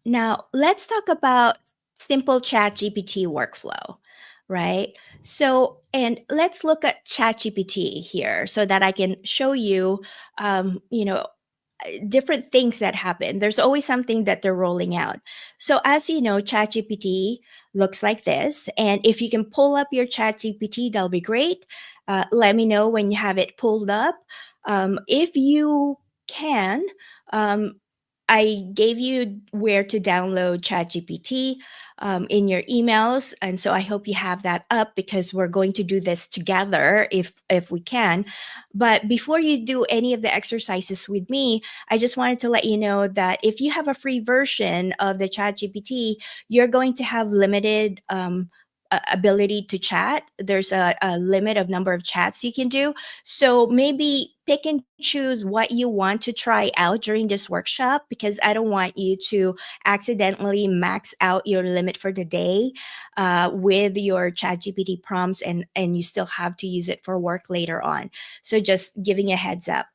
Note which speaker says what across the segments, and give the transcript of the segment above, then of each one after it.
Speaker 1: Now, let's talk about simple ChatGPT workflow, right? So, and let's look at ChatGPT here so that I can show you, you know, different things that happen. There's always something that they're rolling out. So, as you know, ChatGPT looks like this. And if you can pull up your ChatGPT, that'll be great. Let me know when you have it pulled up. If you can, um, I gave you where to download ChatGPT in your emails, and so I hope you have that up because we're going to do this together if we can. But before you do any of the exercises with me, I just wanted to let you know that if you have a free version of the ChatGPT, you're going to have limited ability to chat. There's a limit of number of chats you can do. So maybe pick and choose what you want to try out during this workshop because I don't want you to accidentally max out your limit for the day with your ChatGPT prompts and you still have to use it for work later on. So just giving a heads up.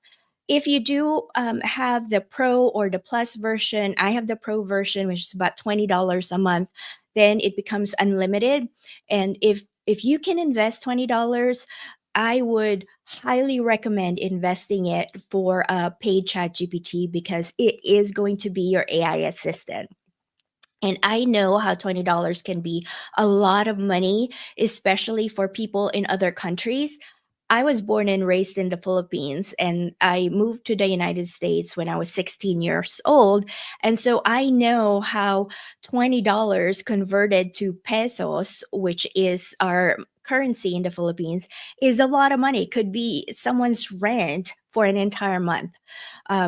Speaker 1: If you do have the pro or the plus version, I have the pro version, which is about $20 a month. Then it becomes unlimited. And if you can invest $20, I would highly recommend investing it for a paid chat GPT because it is going to be your AI assistant. And I know how $20 can be a lot of money, especially for people in other countries. I was born and raised in the Philippines, and I moved to the United States when I was 16 years old. And so I know how $20 converted to pesos, which is our currency in the Philippines, is a lot of money. Could be someone's rent for an entire month.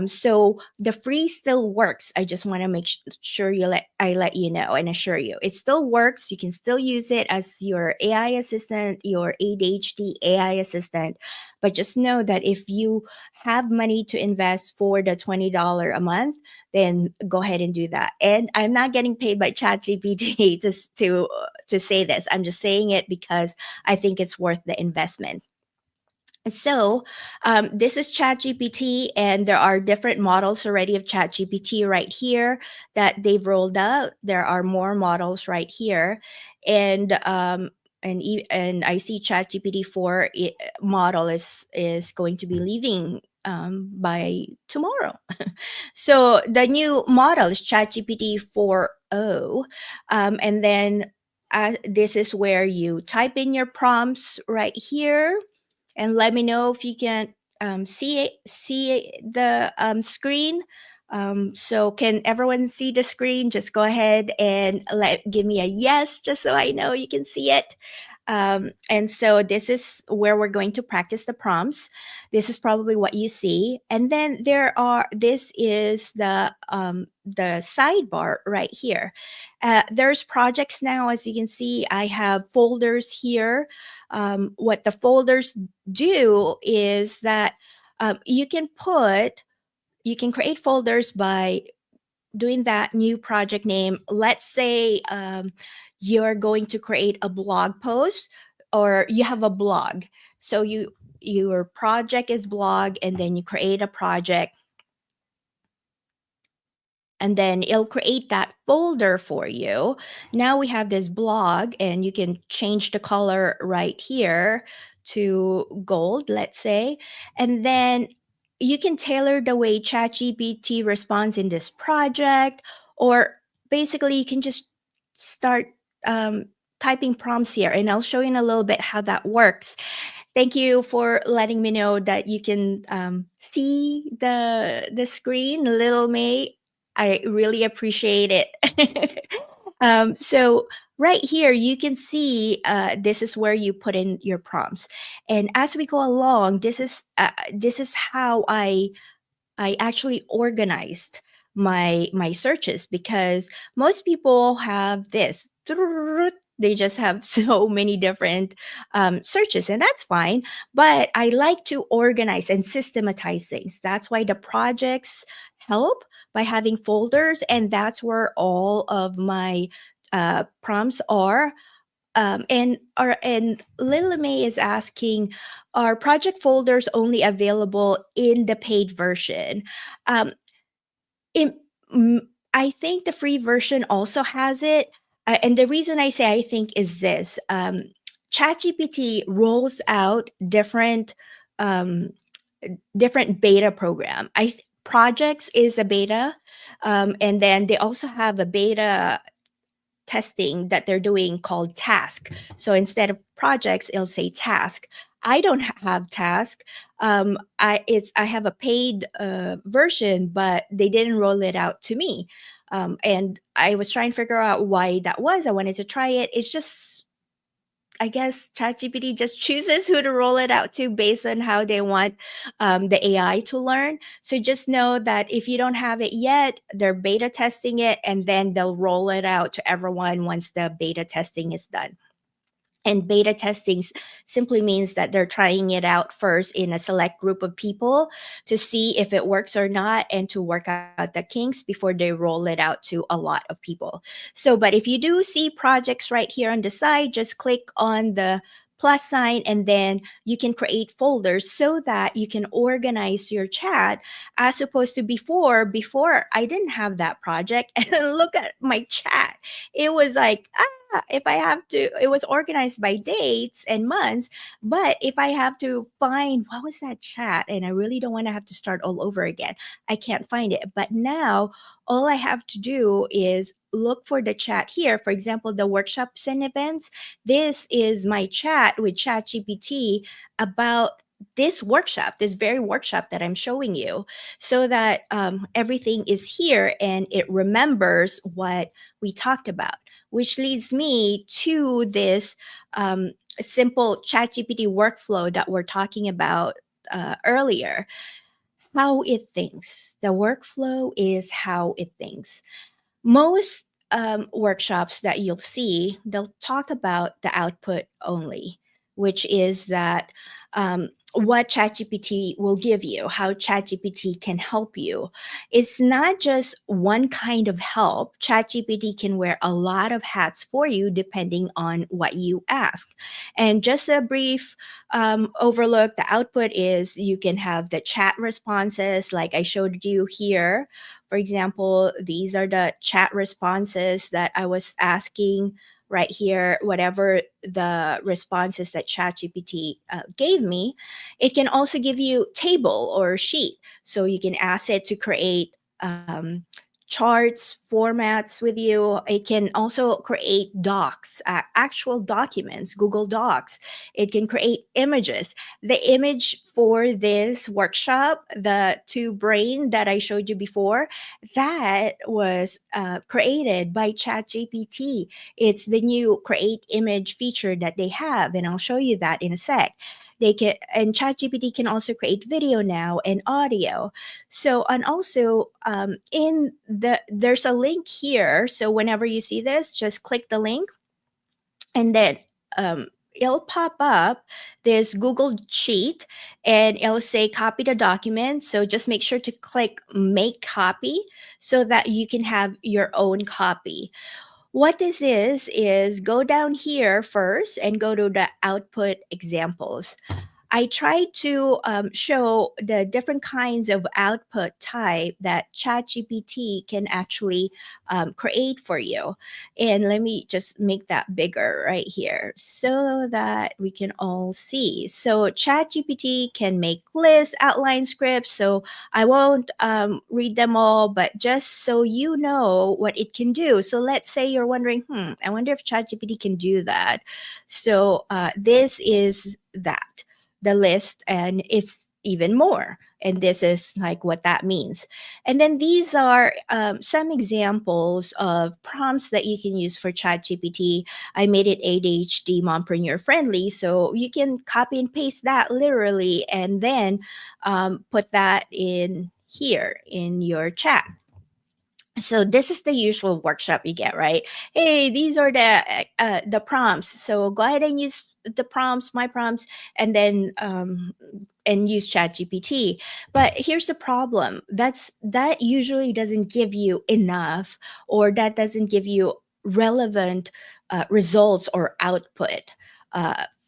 Speaker 1: So the free still works. I just want to make sure I let you know and assure you it still works. You can still use it as your AI assistant, your ADHD AI assistant. But just know that if you have money to invest for the $20 a month, then go ahead and do that. And I'm not getting paid by ChatGPT to say this. I'm just saying it because I think it's worth the investment. So, this is ChatGPT, and there are different models already of ChatGPT right here that they've rolled out. There are more models right here, and and I see ChatGPT 4 model is going to be leaving by tomorrow. So the new model is ChatGPT 4.0, and then this is where you type in your prompts right here and let me know if you can see the screen. So can everyone see the screen? Just go ahead and give me a yes, just so I know you can see it. And so this is where we're going to practice the prompts. This is probably what you see, and then this is the sidebar right here. There's projects now, as you can see. I have folders here. What the folders do is that you can create folders by doing that new project name. Let's say you're going to create a blog post or you have a blog. So your project is blog, and then you create a project, and then it'll create that folder for you. Now we have this blog, and you can change the color right here to gold, let's say. And then you can tailor the way ChatGPT responds in this project, or basically, you can just start um, typing prompts here, and I'll show you in a little bit how that works. Thank you for letting me know that you can see the screen, Little May. I really appreciate it. So right here, you can see this is where you put in your prompts, and as we go along, this is how I actually organized my searches because most people have this. They just have so many different searches, and that's fine. But I like to organize and systematize things. That's why the projects help by having folders, and that's where all of my prompts are. And Lila May is asking, are project folders only available in the paid version? Um, in, I think the free version also has it. And the reason I say I think is this: ChatGPT rolls out um, different beta program. Projects is a beta, and then they also have a beta testing that they're doing called task. So instead of projects, it'll say task. I don't have task. I have a paid version, but they didn't roll it out to me. And I was trying to figure out why that was. I wanted to try it. It's just, I guess ChatGPT just chooses who to roll it out to based on how they want the AI to learn. So just know that if you don't have it yet, they're beta testing it, and then they'll roll it out to everyone once the beta testing is done. And beta testing simply means that they're trying it out first in a select group of people to see if it works or not and to work out the kinks before they roll it out to a lot of people. So, but if you do see projects right here on the side, just click on the plus sign and then you can create folders so that you can organize your chat as opposed to before I didn't have that project and look at my chat. It was like, if I have to, it was organized by dates and months. But if I have to find what was that chat and I really don't want to have to start all over again, I can't find it. But now all I have to do is look for the chat here. For example, the workshops and events. This is my chat with ChatGPT about this workshop, this very workshop that I'm showing you, so that everything is here and it remembers what we talked about, which leads me to this simple ChatGPT workflow that we're talking about earlier. How it thinks. The workflow is how it thinks. Most workshops that you'll see, they'll talk about the output only, which is that what ChatGPT will give you, how ChatGPT can help you. It's not just one kind of help. ChatGPT can wear a lot of hats for you depending on what you ask. And just a brief overlook, the output is you can have the chat responses like I showed you here. For example, these are the chat responses that I was asking right here, whatever the responses that ChatGPT gave me. It can also give you table or sheet. So you can ask it to create charts, formats with you. It can also create docs, actual documents, Google Docs. It can create images. The image for this workshop, the two brain that I showed you before, that was created by ChatGPT. It's the new create image feature that they have, and I'll show you that in a sec. They can, and ChatGPT can also create video now and audio. So, and also in there's a link here. So whenever you see this, just click the link and then it'll pop up this Google Sheet and it'll say copy the document. So just make sure to click make copy so that you can have your own copy. What this is go down here first and go to the output examples. I tried to show the different kinds of output type that ChatGPT can actually create for you. And let me just make that bigger right here so that we can all see. So ChatGPT can make lists, outline scripts. So I won't read them all, but just so you know what it can do. So let's say you're wondering, I wonder if ChatGPT can do that. So this is that the list, and it's even more, and this is like what that means. And then these are some examples of prompts that you can use for ChatGPT. I made it ADHD mompreneur friendly, so you can copy and paste that literally and then put that in here in your chat. So this is the usual workshop you get, right? Hey, these are the prompts. So go ahead and use the prompts, my prompts, and then and use ChatGPT. But here's the problem: that usually doesn't give you enough, or that doesn't give you relevant results or output.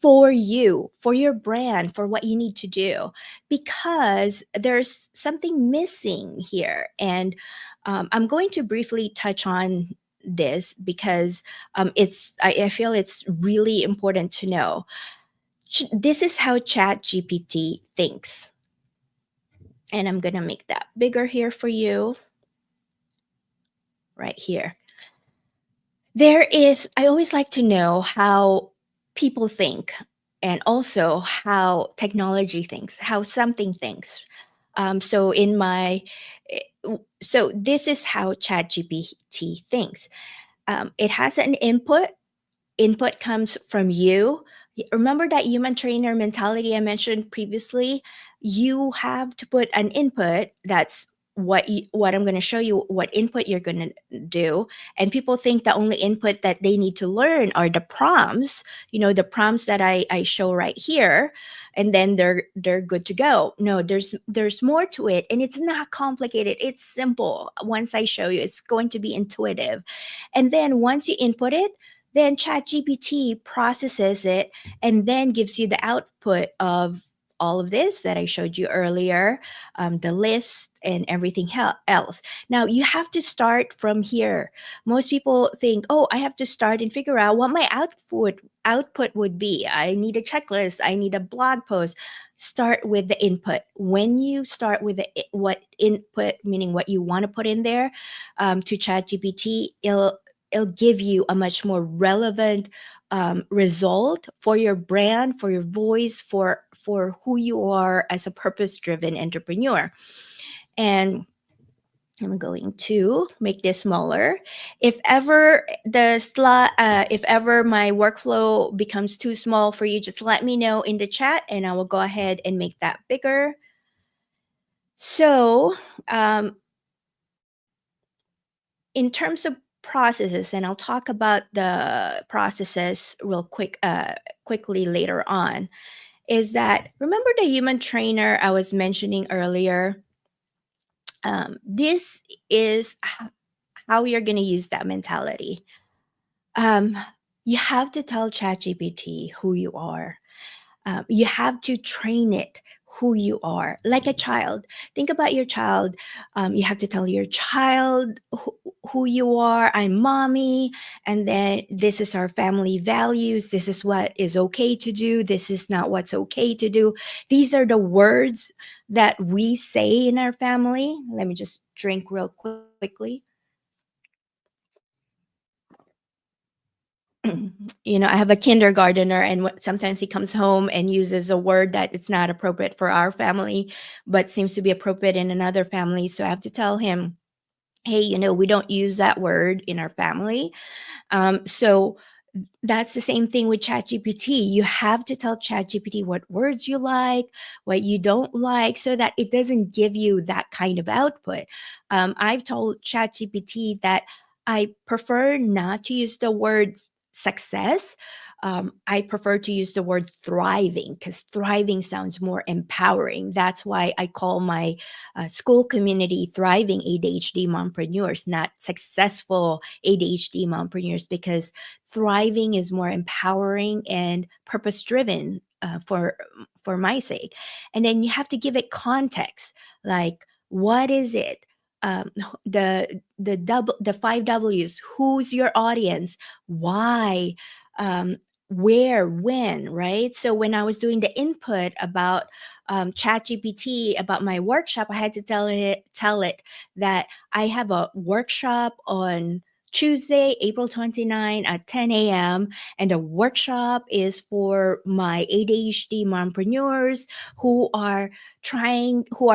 Speaker 1: For you, for your brand, for what you need to do, because there's something missing here. And I'm going to briefly touch on this because I feel it's really important to know. This is how ChatGPT thinks. And I'm going to make that bigger here for you, right here. I always like to know how people think and also how technology thinks, how something thinks. So in my, so this is how ChatGPT thinks. It has an input comes from you. Remember that human trainer mentality I mentioned previously? You have to put an input. That's what I'm going to show you, what input you're going to do. And people think the only input that they need to learn are the prompts, the prompts that I show right here, and then they're good to go. No, there's more to it, and it's not complicated. It's simple. Once I show you, it's going to be intuitive. And then once you input it, then ChatGPT processes it and then gives you the output of all of this that I showed you earlier, the list and everything else. Now you have to start from here. Most people think, oh, I have to start and figure out what my output would be. I need a checklist. I need a blog post. Start with the input. When you start with what input, meaning what you want to put in there, to ChatGPT, it'll give you a much more relevant result for your brand, for your voice, for who you are as a purpose-driven entrepreneur. And I'm going to make this smaller. If ever if ever my workflow becomes too small for you, just let me know in the chat, and I will go ahead and make that bigger. So, in terms of processes, and I'll talk about the processes quickly later on, is that, remember the human trainer I was mentioning earlier? This is how you're going to use that mentality. Um, you have to tell ChatGPT who you are. You have to train it who you are, like a child. Think about your child. You have to tell your child who you are. I'm mommy, and then this is our family values. This is what is okay to do. This is not what's okay to do. These are the words that we say in our family. Let me just drink real quickly. I have a kindergartner, and sometimes he comes home and uses a word that it's not appropriate for our family, but seems to be appropriate in another family. So I have to tell him, hey, we don't use that word in our family. So that's the same thing with ChatGPT. You have to tell ChatGPT what words you like, what you don't like, so that it doesn't give you that kind of output. I've told ChatGPT that I prefer not to use the word success. I prefer to use the word thriving, because thriving sounds more empowering. That's why I call my school community thriving ADHD mompreneurs, not successful ADHD mompreneurs, because thriving is more empowering and purpose driven, for my sake. And then you have to give it context, like, what is it? The 5 W's. Who's your audience? Why? um, where, when, right? So when I was doing the input about ChatGPT about my workshop, I had to tell it that I have a workshop on Tuesday, April 29 at 10 a.m. And the workshop is for my ADHD mompreneurs who are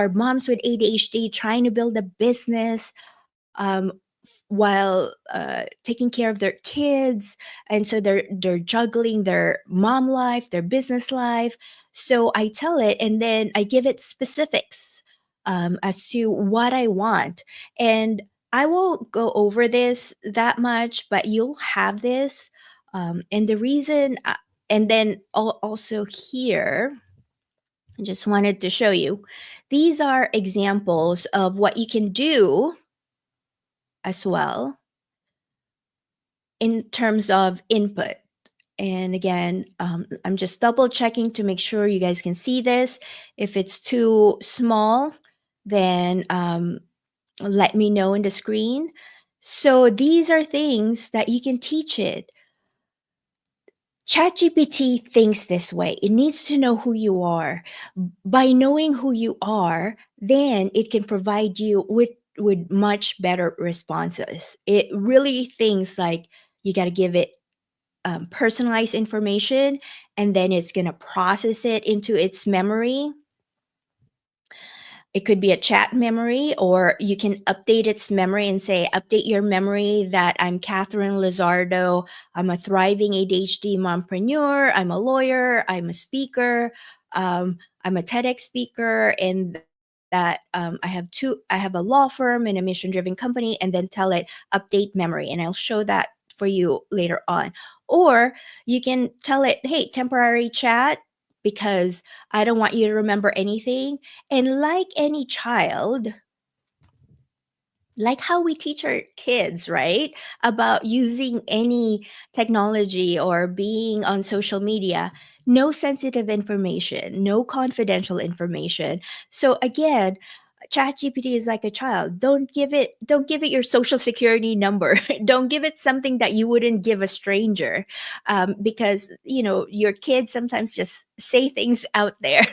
Speaker 1: moms with ADHD trying to build a business, um, while taking care of their kids, and so they're juggling their mom life, their business life. So I tell it, and then I give it specifics, as to what I want. And I won't go over this that much, but you'll have this. And the reason, and then also here, I just wanted to show you, these are examples of what you can do as well in terms of input. And again, I'm just double checking to make sure you guys can see this. If it's too small, then let me know in the screen. So these are things that you can teach it. ChatGPT thinks this way. It needs to know who you are. By knowing who you are, then it can provide you with much better responses. It really thinks like you got to give it personalized information, and then it's going to process it into its memory. It could be a chat memory, or you can update its memory and say, update your memory that I'm Catherine Lizardo. I'm a thriving ADHD mompreneur. I'm a lawyer. I'm a speaker. I'm a TEDx speaker. And that I have a law firm and a mission driven company, and then tell it update memory. And I'll show that for you later on. Or you can tell it, hey, temporary chat, because I don't want you to remember anything. And like any child, like how we teach our kids, right? About using any technology or being on social media, no sensitive information, no confidential information. So again, ChatGPT is like a child. Don't give it your social security number. Don't give it something that you wouldn't give a stranger, because your kids sometimes just say things out there.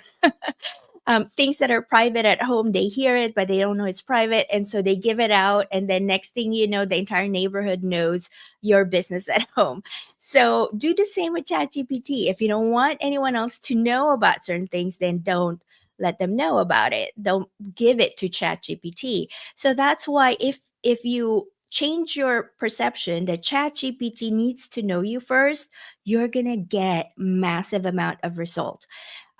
Speaker 1: Things that are private at home, they hear it, but they don't know it's private. And so they give it out. And then next thing you know, the entire neighborhood knows your business at home. So do the same with ChatGPT. If you don't want anyone else to know about certain things, then don't let them know about it. Don't give it to ChatGPT. So that's why if you change your perception that ChatGPT needs to know you first, you're gonna get massive amount of result.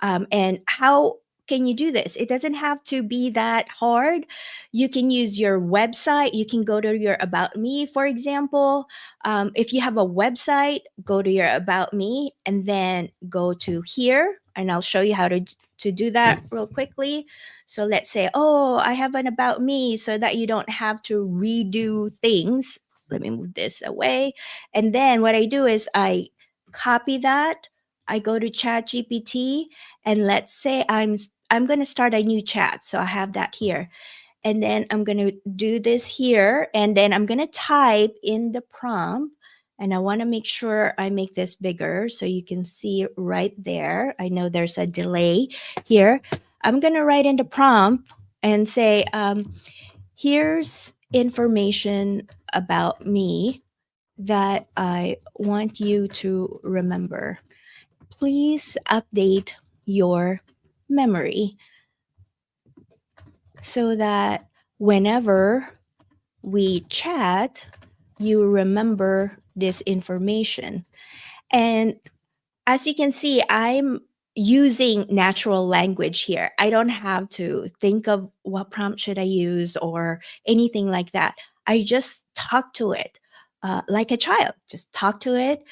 Speaker 1: And how can you do this? It doesn't have to be that hard. You can use your website. You can go to your About Me, for example. If you have a website, go to your About Me and then go to here. And I'll show you how to do that real quickly. So let's say, oh, I have an About Me, so that you don't have to redo things. Let me move this away. And then what I do is I copy that. I go to ChatGPT, and let's say I'm going to start a new chat. So I have that here. And then I'm going to do this here, and then I'm going to type in the prompt, and I want to make sure I make this bigger so you can see right there. I know there's a delay here. I'm going to write in the prompt and say, here's information about me that I want you to remember. Please update your memory so that whenever we chat, you remember this information. And as you can see, I'm using natural language here. I don't have to think of what prompt should I use or anything like that. I just talk to it like a child. Just talk to it.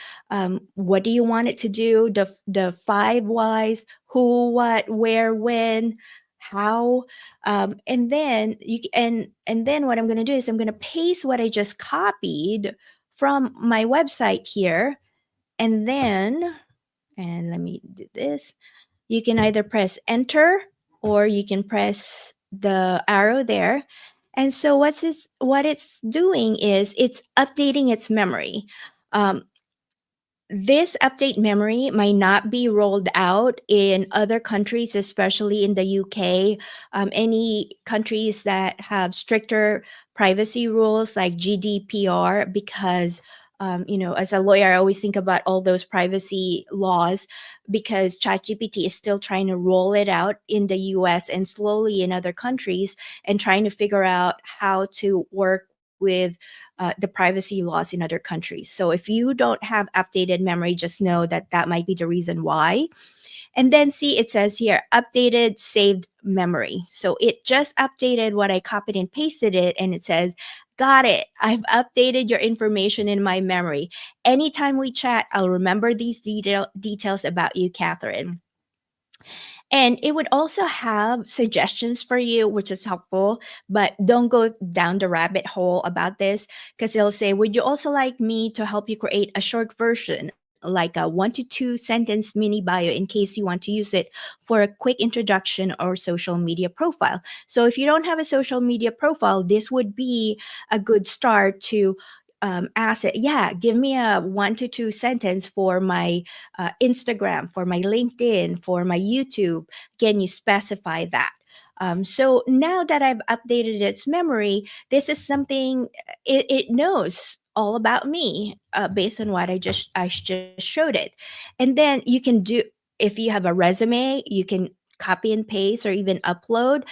Speaker 1: What do you want it to do? The five whys: who, what, where, when, how, and then and then what I'm going to do is I'm going to paste what I just copied from my website here, and then, and let me do this. You can either press enter or you can press the arrow there. And so what it's doing is it's updating its memory. Um, this update memory might not be rolled out in other countries, especially in the UK. Any countries that have stricter privacy rules like GDPR, because as a lawyer, I always think about all those privacy laws, because ChatGPT is still trying to roll it out in the US and slowly in other countries, and trying to figure out how to work with the privacy laws in other countries. So if you don't have updated memory, just know that that might be the reason why. And then see, it says here, updated saved memory. So it just updated what I copied and pasted it, and it says, got it. I've updated your information in my memory. Anytime we chat, I'll remember these details about you, Catherine. And it would also have suggestions for you, which is helpful, but don't go down the rabbit hole about this, because it'll say, would you also like me to help you create a short version like a 1 to 2 sentence mini bio in case you want to use it for a quick introduction or social media profile. So if you don't have a social media profile, this would be a good start to ask it, yeah, give me a 1 to 2 sentence for my Instagram, for my LinkedIn, for my YouTube. Again, you specify that. So now that I've updated its memory, this is something it knows all about me based on what I just showed it. And then you can do, if you have a resume, you can copy and paste or even upload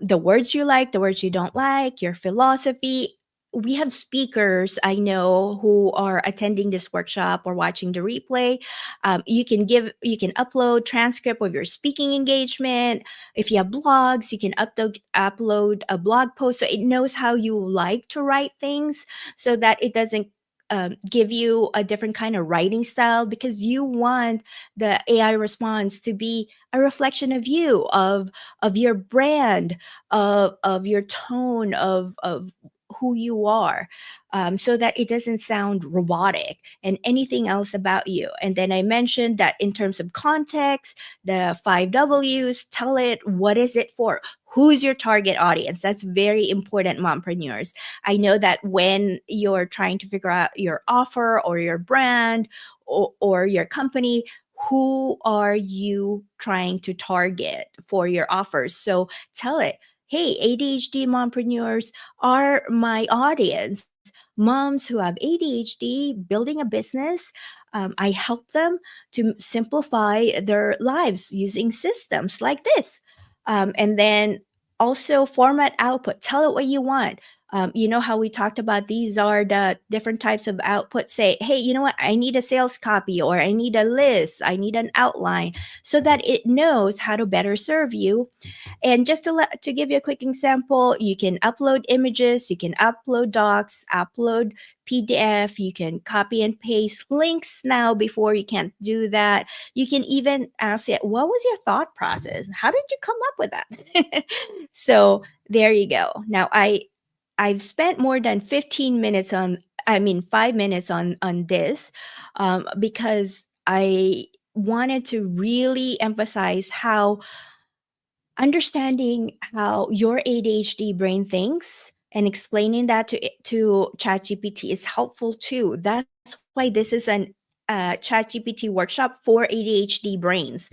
Speaker 1: the words you like, the words you don't like, your philosophy. We have speakers I know who are attending this workshop or watching the replay. You can upload transcript of your speaking engagement. If you have blogs, you can upload a blog post, so it knows how you like to write things, so that it doesn't give you a different kind of writing style, because you want the AI response to be a reflection of you, of your brand, of your tone, of who you are, so that it doesn't sound robotic and anything else about you. And then I mentioned that in terms of context, the 5 Ws, tell it what is it for? Who's your target audience? That's very important, mompreneurs. I know that when you're trying to figure out your offer or your brand or your company, who are you trying to target for your offers? So tell it, hey, ADHD mompreneurs are my audience. Moms who have ADHD building a business, I help them to simplify their lives using systems like this. And then also format output. Tell it what you want. You know how we talked about these are the different types of output. Say, hey, you know what? I need a sales copy, or I need a list, I need an outline, so that it knows how to better serve you. And just to give you a quick example, you can upload images, you can upload docs, upload PDF, you can copy and paste links now. Before you can't do that. You can even ask it, what was your thought process? How did you come up with that? So there you go. Now I've spent more than 15 minutes on, I mean 5 minutes on this, because I wanted to really emphasize how understanding how your ADHD brain thinks and explaining that to ChatGPT is helpful too. That's why this is an ChatGPT workshop for ADHD brains.